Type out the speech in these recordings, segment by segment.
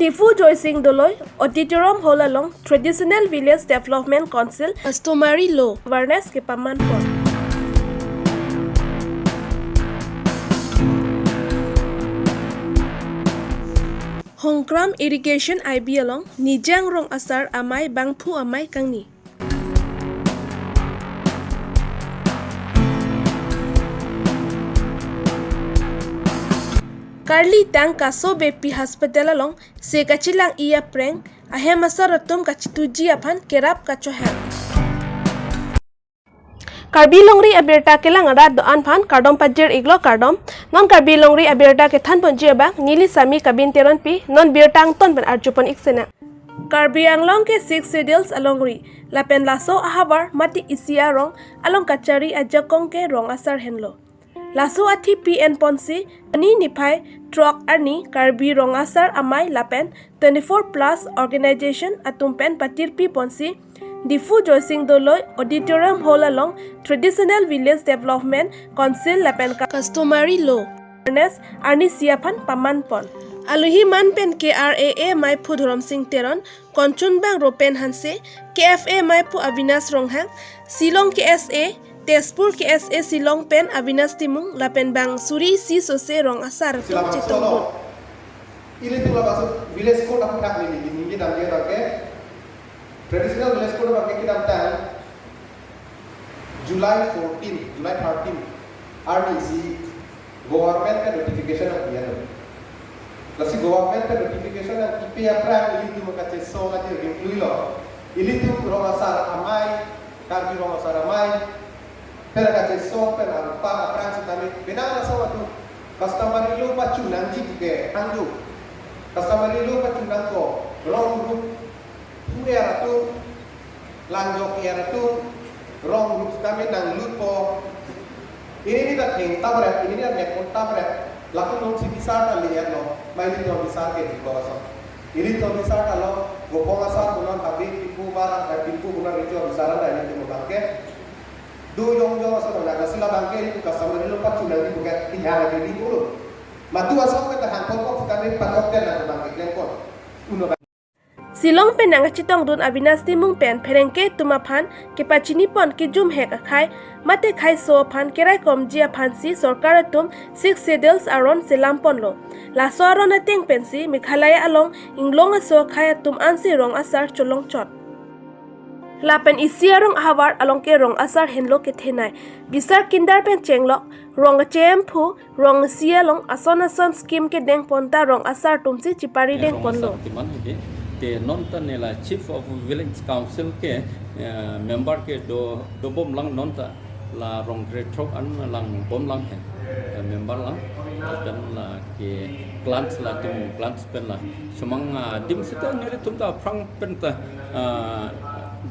Difu Joysing Doloi Auditorium Hall along Traditional Village Development Council Customary Law Awareness ke paman pon. Hongkram Irrigation IB along Nijang Rong Asar Amai Bangpu Amai Kangni. Karli tang kaso bepi hospital along se kachilang iya preng ahem asar atum kachituji apan kerap kachohem. Karbi longri abirta kelang adat doan pan kardom pajir iglo kardom non karbi longri abirta ke than ponji abak nili sami kabin teron pi non birtang ton ban arjupon iksena. Karbi anglong ke 6 schedules alongri lapen laso ahabar mati isia rong along kachari ajakong ke rong asar henlo. Laso ati PN Ponsi ani nipai truck ani karbi rongasar amai lapen 24 plus organization atumpen patirpi Ponsi Difu Joysing Doloi Auditorium Hall along Traditional Village Development Council lapen Customary Law Awareness ani siapan paman pon. Aluhi man pen KRAA mai pu Dhuram Singh Teron Konchun bang ropen hanse KFA mai pu Avinas Ronghang Silong KSA Tezpur KSA Silong pen Avinas Timung lapen bang suri si sose rong asar tum citong. Ini tuh masuk village code apa kak ini kita dia pakai traditional village code pakai kita tahu July 13 RDC government का notification अब दिया है. Lalu government का notification yang IP apa ini tuh macam so macam include lo. Ini tuh rong asar amai, karbi rong asar amai. Pera kaje so pera pa apran sitami benana so atu customary lo pa chunan ji ke anju customary lo pa chunan ko wrong group pure atu lanjok ya atu wrong group kami nang lupo ini tak theng tamret ini nek kon tamret lakon non si bisa ta lihat no mai ni no bisa ke di ko so ini to bisa kalau gopong asar kunon tapi tipu barang dan tipu kunon itu bisa ada ini temu bangke do yong asal naga sila bangke itu customer itu pat sudah di bukan tiada jadi dulu matu asal kita hangkong kok kami patok dan naga bangke lengkon uno Silong pen nang chitong dun Avinas Timung pen pherengke tumapan ke pachini pon ke jum hek akhai mate khai so phan kerai komji aphansi sarkar tum 6 schedules aron selampon lo la so aron ateng pensi Meghalaya along inglong so khai tum ansi rong asar cholong chot lapen isia rong ahawar along ke rong asar henlo ke thenai bisar kindar pen chenglok rong chemphu rong sia long ason scheme ke deng ponta rong asar tumsi chipari deng ponlo ke nonton nela chief of village council ke member ke do bom lang nonta la rong retro an lang bom lang hen member lang dan la ke plants la tim plants pen la semang dim sita nere tumta prang pen ta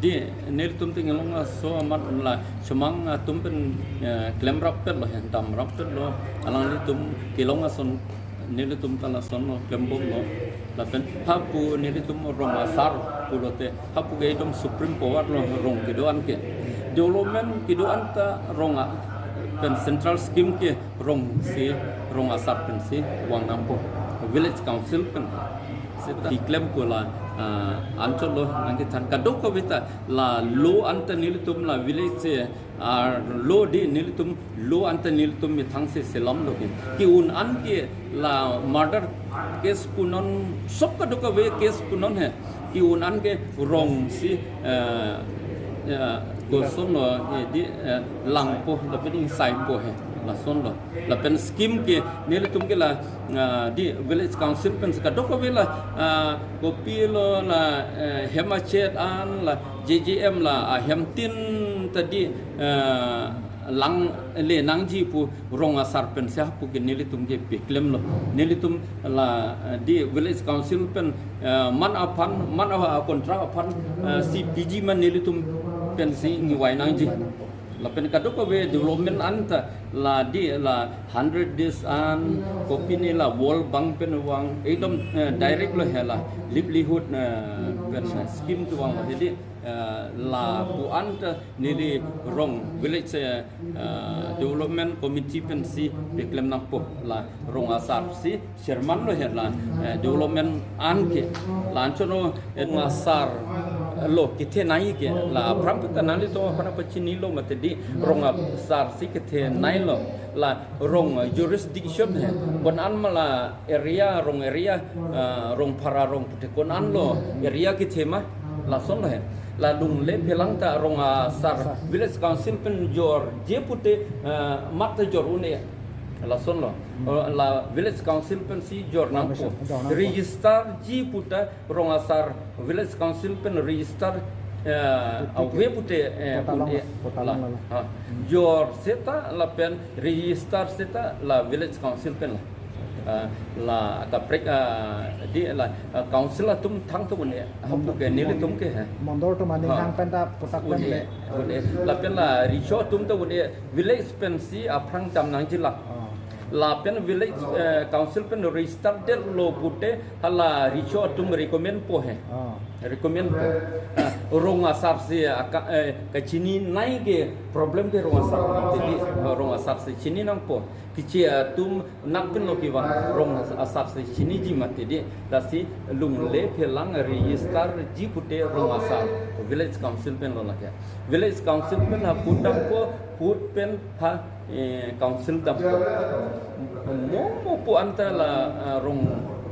di nere tumta ngelong so amat la semang tumpen klem rap pen la hen tam rap pen lo alang ni tum kilong ason nere tumta la son lo klem bom lo lapen hapu nili tum rong asar pulote hapu ke dom supreme power lo rong kidoan ke development kidoan ta ronga pen central scheme ke rong si rong asar pen si wang nampo village council pen seta diklaim pula ancol lo nanti tan kadok ko bita la lo anta nili tum la village lo di nili tum lo anta nili tum mi thang se selam lo ki un an ke la murder case punon sok kadok we case punon hai ki un an ke rong si go son lo di lang po la pen sai po hai la son lo la pen scheme ke nili tum ke la di village council pen kadok we la kopi lo la hemachet an la JJM la hemtin tadi lang le nangji pu rong asar pen sia pu ke nilitum ke piklem lo nilitum la di village council pen man kontra apan CPG man nilitum pen si ngi wai nangji la pen ka do ko we development anta la di la 100 days an kopi ni la world bank pen wang ekdom direct lo hela livelihood pen scheme tu wang jadi la bu anta ni rong village development committee pen si declare nampo la rong asar si chairman lo hela development an ke lanchono en asar lo kithe nai ke la pram ta nali to hana pachini lo matedi rong asar si kithe nai lo la rong jurisdiction hai kon an mala area rong phara rong pute kon an lo area kithe ma la son hai la dung le phelang ta rong asar village council pen jor je pute mat jor une la son lo la village council pen si jor nam ko register ji puta rong asar village council pen register we pute la jor seta la pen register seta la village council pen la ka prek di la council tum thang tu ne hapu ke nili tum ke ha mondor to mani hang pen ta putak pen le la pen la richo tum tu ne village pen si aprang tam nang jila la pen village council pen register del lo pute hala richo tum recommend po he recommend po rong asar si ka chini nai ke problem ke rong asar jadi rong asar si chini nang po kici tum nak pen lo ki wang rong asar si chini ji mat jadi dasi lung le phelang register ji pute rong asar village council pen lo la village council pen ha putang po put pen ha council dam mo po anta la rong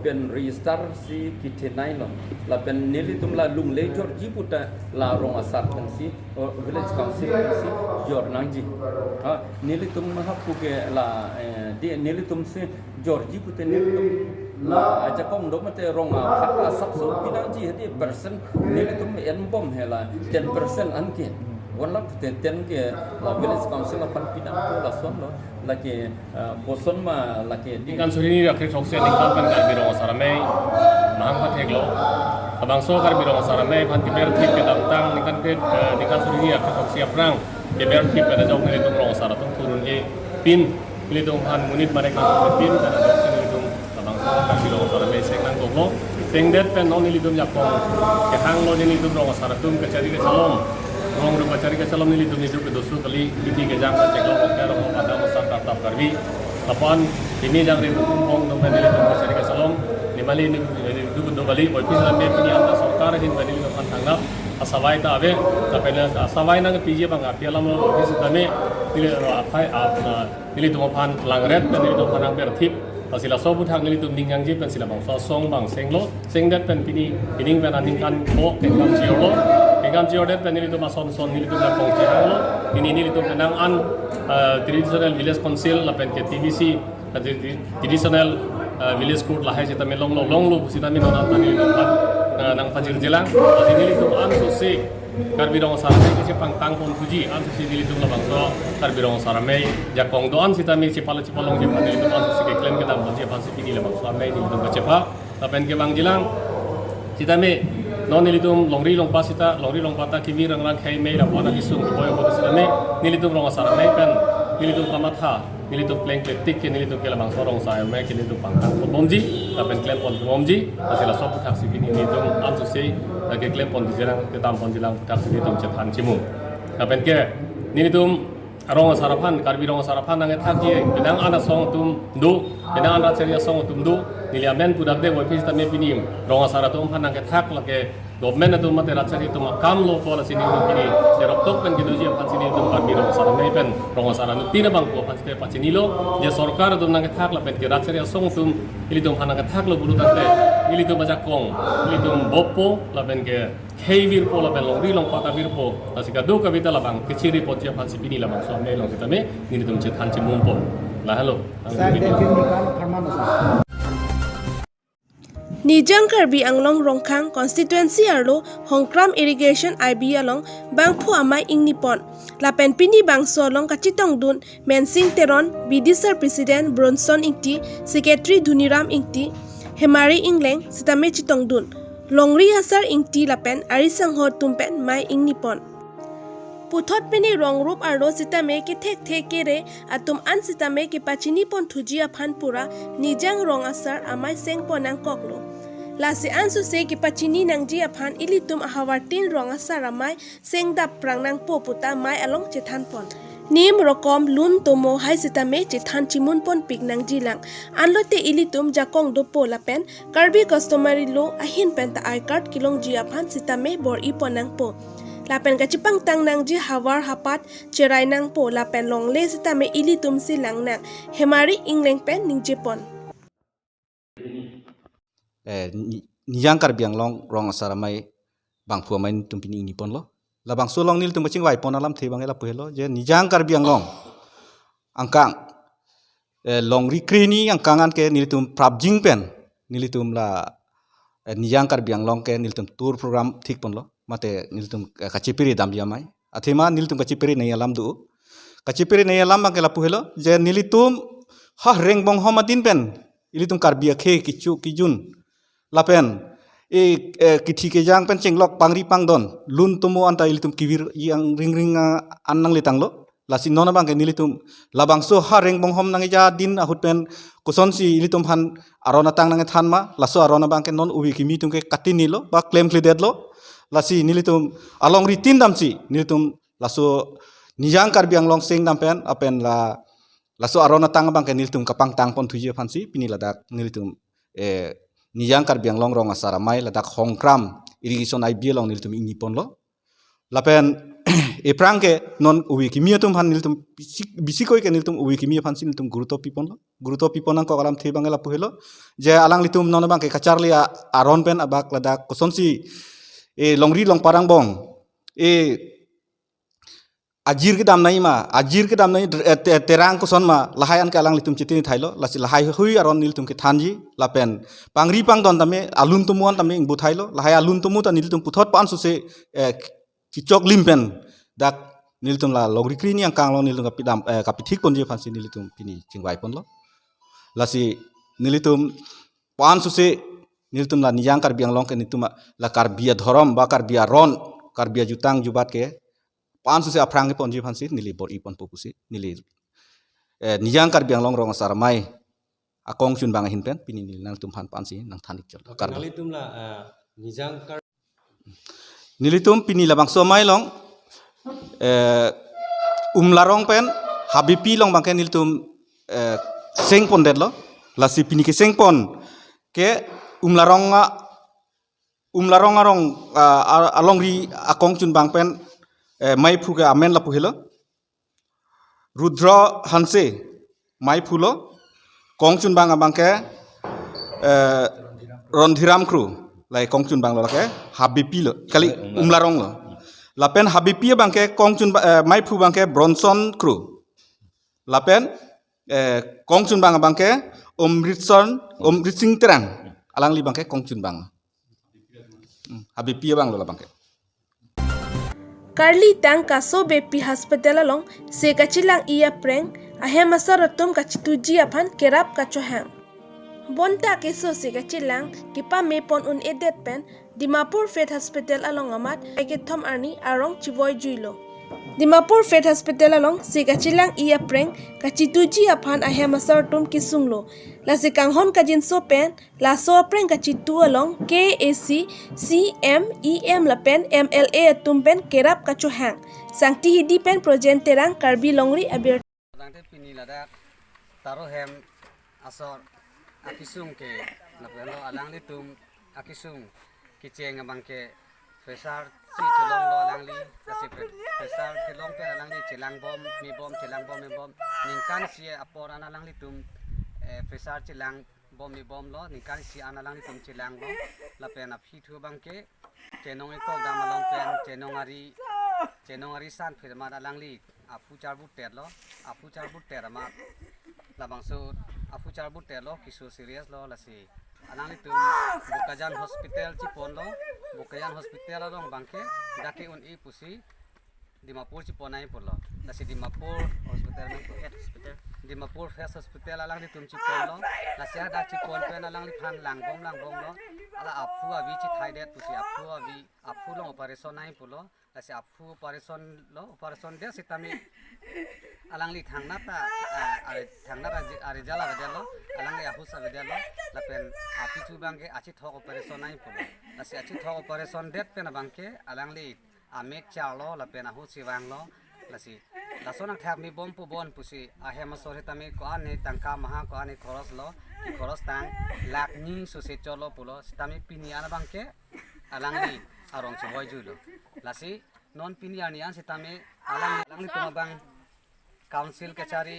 pen register si kithe nai lo la pen neli tum la lung le jor ji puta la rong asar pen si village council si jor nang ji neli tum ha pu ke la di neli tum se jor ji puta neli tum la aja kong do mate rong khat asap so pinang ji hadi person neli tum en bom hela 10% an ke wala ten ke la village council la pan pinang ko la son lo la ke poson ma la ke di kan suri ni rakhe thok se nikal pan kar birong sarame mahang pa thek lo abang so kar birong sarame pan ti ber thik ke dam tang nikan ke nikan suri ni rakhe thok siap rang ke ber thik pe da jong ni tum rong sara tum turun e pin ni tum han munit mare kan pin ka da jong ni tum abang so kar birong sarame se kan ko lo seng det pen non ni tum yak ko ke hang lo ni tum rong sara tum ke cari ke salom rong ru cari ke salam ni tum ni ke dosu kali iti ke jang ka cek lo ko ka rong ada masar ka tap karbi apan ini jang ri hukum hong tum ni tum ke cari ke salam ni mali ni du do bali oi pisa me pini anta sarkar hin bani lo kan tangna asawai ta ave ta pena asawai nang pije bang apia lam lo pisa tame ni apai ni tum pan langret ni tum panang ber thip sila so buthak ni tum ningang ji pen sila bang so song bang senglo seng dat pen pining pen aning kan ko pengam jiolo pengam jiolo dat pen ni tum son ni tum la kong ji halo ini tum penang an traditional village council la pen ke TVC traditional village court la hai sita me long lo sita me non an ni tum nang pajir jelang ini tum an so se karbirong sarame ke pang tang pon puji an so se ni tum la bang so karbirong sarame jakong do an sita me cipalong je pan ni tum an so se klaim ke dam je pan se pini la bang so ame ni tum cepa la pen ke bang jelang sita me non ni tum longri long pasita longri long pata kimi rang khai me la wana kisung boy ko sita me ni tum rong sarame pen ni tum kamatha ni tum pleng tik ke ni tum ke la bang so rong sa me ke ni tum pang tang pomji la pen klaim pon pomji asila so puthak si pini ni tum an so se ke klaim pon jelang ke tam pon jelang puthak si tum chepan chimu la pen ke ni tum rong sarapan karbi rong sarapan nang thak je benang ana song tum du benang ana cheria song tum du niliamen pudak de woi pista me pinim rong sara tum phan nang ke thak la ke government tum mate rachari tum kam lo pol sini pini serok tok pen kidu je pan sini tum karbi rong sara me pen rong sara nu tina bang ko pan ste pachini lo je sarkar tum nang ke thak la pen ke rachari song tum ili tum phan nang ke thak lo bulu tante ili tum baja kong ili tum boppo la pen ke heavir po la pen long ri long pata vir po asika do ka bita la bang ke chiri po je pan sipini la bang so me long kita me ni tum che than che mum po la hello sa de kin nikal farman sa Nijang Karbi Anglong Rongkhang constituency arlo Hongkram irrigation IB along bangphu amai ingnipon lapen pini bangso long kachitong dun mensing teron bidisar president Bronson ingti secretary Dhuniram ingti Hemari ingleng sitame chitong dun longri hasar ingti lapen arisang ho tumpen mai ingnipon Puthot pini rong rup aro sitame ki thek thekere atum an sitame ki pachini pon thujia phan pura nijang rong asar amai seng ponang koklo. Lasi ansu se ki pachini nang jia phan ilitum ahawartin rong asar amai seng dap prang nang po puta mai along chethan pon. Nim rokom lun tomo hai sitame chethan chimun pon pik nang jilang. Anlote ilitum jakong dopo lapen karbi customary lo ahin penta I card kilong jia phan sitame bor ipon nang po. Lapen kacipang tang nang ji hawar hapat cerai nang po lapen long le sitame ilitum silang nang hemari ingleng pen ning jepon. Nijang karbiang long rong asaramai bang phua main tumpini ini pon lo labang sulong nil tum bacing wai pon alam the bang ela puhelo je nijang karbiang long angkang long rikrini angkangan ke nil tum prabjing pen nil tum la nijang karbiang long ke nil tum tour program thik pon lo mate nil tum kachipiri dam dia mai athema nil tum kachipiri nei alam du kachipiri nei alam bang ela puhelo je nil tum ha reng bong homadin pen ilitum karbia khe kichu kijun lapen kithi ke jang pen chenglok pangri pangdon lun tumu anta ilitum kibir yang ring annang litang lo lasi nona bang ke nilitum labang so ha reng bong hom nang ja din ahut pen kuson si ilitum han arona tang nang than ma laso arona bang ke non uwi kimi tum ke katin nilo ba claim cleared lo lasi nilitum along ritin dam si nilitum laso nijang karbiang long sing dam pen apen la laso arona tang bang ke nilitum kapang tang pon thuje phansi pini ladak nilitum nijang karbiang long rong asaramai ladak hongkram irrigation IBL long nilitum inipon lo lapen eprang ke non uwi kimia tum han nilitum bisikoi ke nilitum uwi kimia phansi nilitum guruto pipon lo guruto pipon ang ko alam the bangela puhelo je alang litum non bang ke kacharli aron pen abak ladak kosonsi longri long parang bong ajir ke dam nai terang ko son ma lahayan ke alang litum chitini thailo lasi lahai hui aron nil tum ke thanji lapen pangri pang don tame alun tumuan tame ingbu thailo lahai alun tumu ta nil tum puthot pan su se kichok limpen dak nil tum la logri krini ang kang lo nil tum kapidam kapithik pon je phansi nil tum pini chingwai pon lo lasi nil tum pan su se nil tum la nijang karbiang long ke nitum la karbia dhorom ba karbia ron karbia jutang jubat ke pan su se aprang ke pon je phansi nili bor ipon popusi nili nijang karbiang long rong asaramai akong chun bang hin pen pini nil nang tum phan pan si nang thanik chol kar nalitum la nijang kar nilitum pini labang somai long larong pen habipi long bang ke nilitum seng pon det lo lasi pini ke seng pon ke larong arong along ri akong chun bang pen mai phu ke amen la puhelo rudra hanse mai phulo kongchun bang abang ke rondhiram kru lai kongchun bang lo la ke habipi lo kali larong lo lapen habipi bang ke kongchun mai phu bang ke bronson kru lapen kongchun bang abang ke omritsing terang alang li bang ke kongchun bang habipi bang lo la bang ke Karli tang kaso bepi hospital along se kachilang iya preng ahem asaratum kachituji apan kerap kachohang. Bonta keso se kachilang kipa mepon un edet pen Dimapur Faith Hospital along amat thom arni arong chivoy juilo. Dimapur Faith Hospital along se kachilang iya preng kachituji apan ahem asaratum kisunglo. La se kanghon kajin so pen la so preng kachitu along KAC CMEM la pen MLA tumpen kerap kachohang. Sangti hidi pen projen terang karbi longri abir. Tangte pini ladak taro hem asor akisung ke napelo alang litum akisung kiceng abang ke fesar si celong lo alang li kasi fesar celong pe alang li celang bom mi bom ningkan si apor alang litum fesar celang bom mi bom lo ningkan si alang litum celang bom lapen aphi thu bang ke cenong ikok damalong pen cenong ari san firman alang li apu charbut ter lo apu charbut ter ama labang so apu charbut ter lo kisu serious lo lasi alang litum bukajan hospital cipon lo bukajan hospital lo bangke dake un i pusi Dimapur ciponai por lo lasi Dimapur hospital hospital man ko head hospital Dimapur First Hospital alang di tum chipon lo la sia da chipon pen alang li phan lang bom lo ala apu avi chi thai det pusi apu lo operation nai pulo la sia apu operation de sitami alang li thang na ta are jala ba lo alang li ahu sa ba lo la pen api chu bangke achi thok operation nai pulo la sia achi thok operation det pen bangke alang li amek charlo la pen ahu si wang lo la si la sonang thap mi bom pu bon pusi ahema sore tami ko ane tangka maha ko ane khoros lo ki khoros tang lak ni su se cholo pulo tami pini ana bangke alang li arong che boy julo la si non pini ani an sitame alang li tumabang council kachari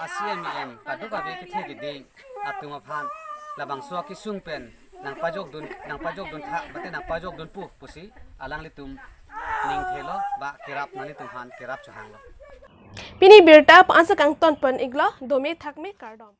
ACMM padu ka be ki the de atuma phan labang so ki sung pen nang pajok dun tha bate nang pajok dun pu pusi alang li tum ning thelo ba kirap nani tum han kirap chu hang lo Pini birta pa asa kang ton pen iglo dome thak me kardom